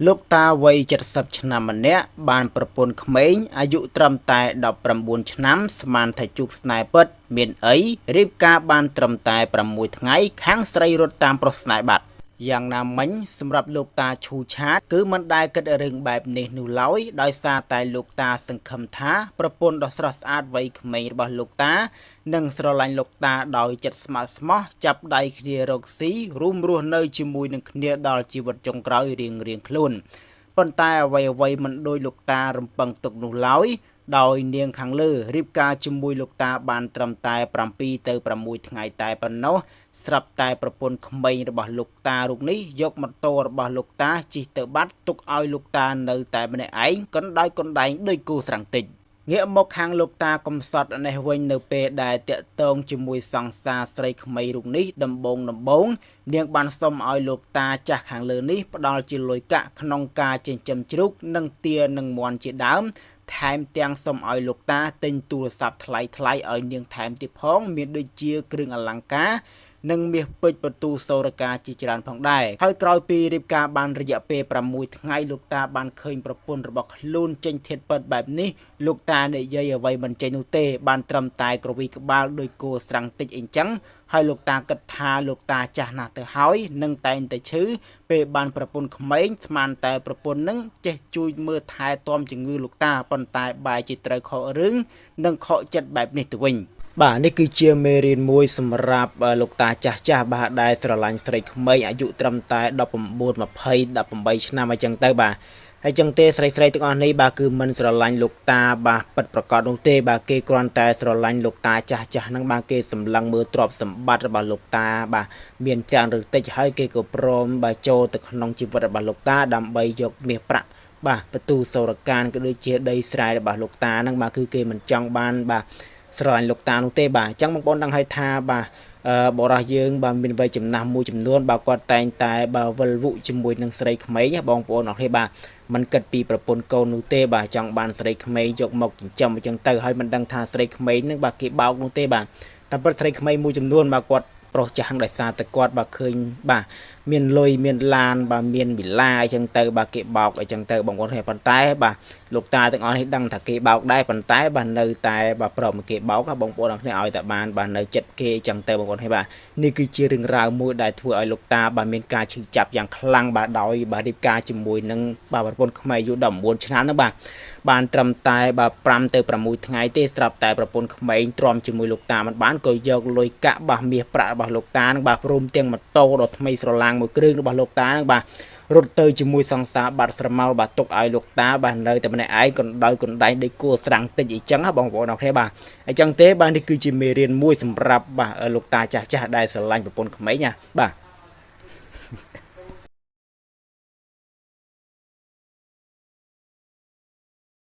លោកតាវ័យ70ឆ្នាំម្នាក់បានប្រពន្ធក្មេងអាយុត្រឹមតែ19ឆ្នាំស្មានថាជោគស្នេហ៍ពិតមានអីរៀបការបានត្រឹមតែ6ថ្ងៃខាងស្រីរត់តាមប្រុសស្នេហ៍បាត់យ៉ាងណាមិញសម្រាប់លោកតាឈូឆាតគឺមិនដែលគិតរឿងបែបនេះនោះឡើយដោយសារតែលោកតាសង្ឃឹមថាប្រពន្ធដ៏ស្រស់ស្អាតវ័យក្មេងរបស់លោកតានឹងស្រឡាញ់លោកតាដោយចិត្តស្មោះស្មោះចាប់ដៃគ្នារកស៊ីរួមរស់នៅជាមួយនឹងគ្នាដល់ជីវិតចុងក្រោយរៀងៗខ្លួនប៉ុន្តែអ្វីមិនដោយលោកតារំពឹងទុកនោះឡើយដោយនាងខាងលើរៀបការជាមួយលោកតាបានត្រឹមតែ7ទៅ6ថ្ងៃតែប៉ុណ្ណោះស្រាប់តែប្រពន្ធក្មេងរបស់លោកតារូបនេះយកម៉ូតូរបស់លោកតាជិះទៅបាត់ទុកឲ្យលោកតានៅតែម្នាក់ឯងកណ្ដាយដោយគូស្រង់តិចងាកមកខាងលោកតាកំសត់នេះវិញនៅពេលដែលតាក់ទងជាមួយសង្សារស្រីក្មេងរូបនេះដំបងនាងបានសុំឲ្យលោកតាចាស់ខាងលើនេះផ្ដល់ជាលុយកាក់ក្នុងការចិញ្ចឹមជ្រូកនិងទានិងមាន់ជាដើមថែមទាំងសុំឲ្យលោកតាទិញទូរស័ព្ទថ្លៃឲ្យនាងថែមទៀតផងមានដូចជាគ្រឿងអលង្ការនិងមាសពេជ្របន្ទូសូរកាជាច្រើនផងដែរហើយក្រោយពីរៀបការបានរយៈពេល6ថ្ងៃលោកតាបានឃើញប្រពន្ធរបស់ខ្លួនចេញធាតុពិតបែបនេះលោកតានិយាយអ្វីមិនចេញនោះទេបានត្រឹមតែក្រវីក្បាលដោយគោស្រង់តិចអីចឹងហើយលោកតាគិតថាលោកតាចាស់ណាស់ទៅហើយនឹងតែងតែឈឺពេលបានប្រពន្ធក្មេងស្មានតែប្រពន្ធនឹងចេះជួយមើលថែទាំជំងឺលោកតាប៉ុន្តែបែរជាត្រូវខករឿងនិងខកចិត្តបែបនេះទៅវិញបាទនេះគឺជាមេរៀនមួយសម្រាប់លោកតាចាស់បាទដែលស្រឡាញ់ស្រីក្មេងអាយុត្រឹមតែ19 20 18ឆ្នាំអញ្ចឹងទៅបាទហើយចឹងទេស្រីទាំងអស់នេះបាទគឺមិនស្រឡាញ់លោកតាបាទពិតប្រកបនោះទេបាទគេគ្រាន់តែស្រឡាញ់លោកតាចាស់ហ្នឹងបាទគេសម្លឹងមើលទ្រព្យសម្បត្តិរបស់លោកតាបាទមានច្រើនឬតិចហើយគេក៏ព្រមបាទចូលទៅក្នុងជីវិតរបស់លោកតាដើម្បីយកមាសប្រាក់បាទបន្ទូសូរកានក៏ដូចជាដីស្រែរបស់លោកតាហ្នឹងបាទគឺគេមិនចង់បានបាទស្រឡាញ់លោកតានោះទេបាទអញ្ចឹងបងប្អូនដឹងហើយថាបាទបរិះយើងបាទមានវ័យចំណាស់មួយចំនួនបាទគាត់តែងតែបាទវិលវុជាមួយនឹងស្រីក្មេងបងប្អូនអរគុណបាទមិនគិតពីប្រពន្ធកូននោះទេបាទចង់បានស្រីក្មេងយកមកចិញ្ចឹមអញ្ចឹងទៅហើយមិនដឹងថាស្រីក្មេងនឹងបាទគេបោកនោះទេបាទតែពិតស្រីក្មេងមួយចំនួនបាទគាត់ប្រុសចាស់ដោយសារតែគាត់បាទឃើញបាទមានលុយមានឡានបាទមានវិឡាអញ្ចឹងទៅបាទគេបោកអញ្ចឹងទៅបងប្អូនឃើញប៉ុន្តែបាទលោកតាទាំងអស់នេះដឹងថាគេបោកដែរប៉ុន្តែបាទនៅតែបាទប្រមគេបោកបងប្អូនអរគ្នាឲ្យតែបានបាទនៅចិត្តគេអញ្ចឹងទៅបងប្អូនឃើញបាទនេះគឺជារឿងរ៉ាវមួយដែលធ្វើឲ្យលោកតាបាទមានការឈឺចាប់យ៉ាងខ្លាំងបាទដោយបាទរៀបការជាមួយនឹងបាទប្រពន្ធក្មេងអាយុ19ឆ្នាំហ្នឹងបាទបានត្រឹមតែបាទ5ទៅ6ថ្ងៃទេស្រាប់តែប្រពន្ធក្មេងទ្រាំជាមួយលោកតាមិនបានក៏យកលុយកាក់បាទមាសប្រាក់របស់លោកតានឹងបាទព្រមទាំងម៉ូតូដ៏ថ្មីស្រឡាងមួយគ្រឿងរបស់លោកតានឹងបាទរត់ទៅជាមួយសង្សារបាត់ស្រមោលបាទទុកឲ្យលោកតាបាទនៅតែម្នាក់ឯងកណ្ដាយដូចគួរស្រាំងតិចអីចឹងបងប្អូនអរគ្នាបាទអញ្ចឹងទេបាទនេះគឺជាមេរៀនមួយសម្រាប់បាទលោកតាចាស់ដែលស្រឡាញ់ប្រពន្ធក្មេងណាបាទ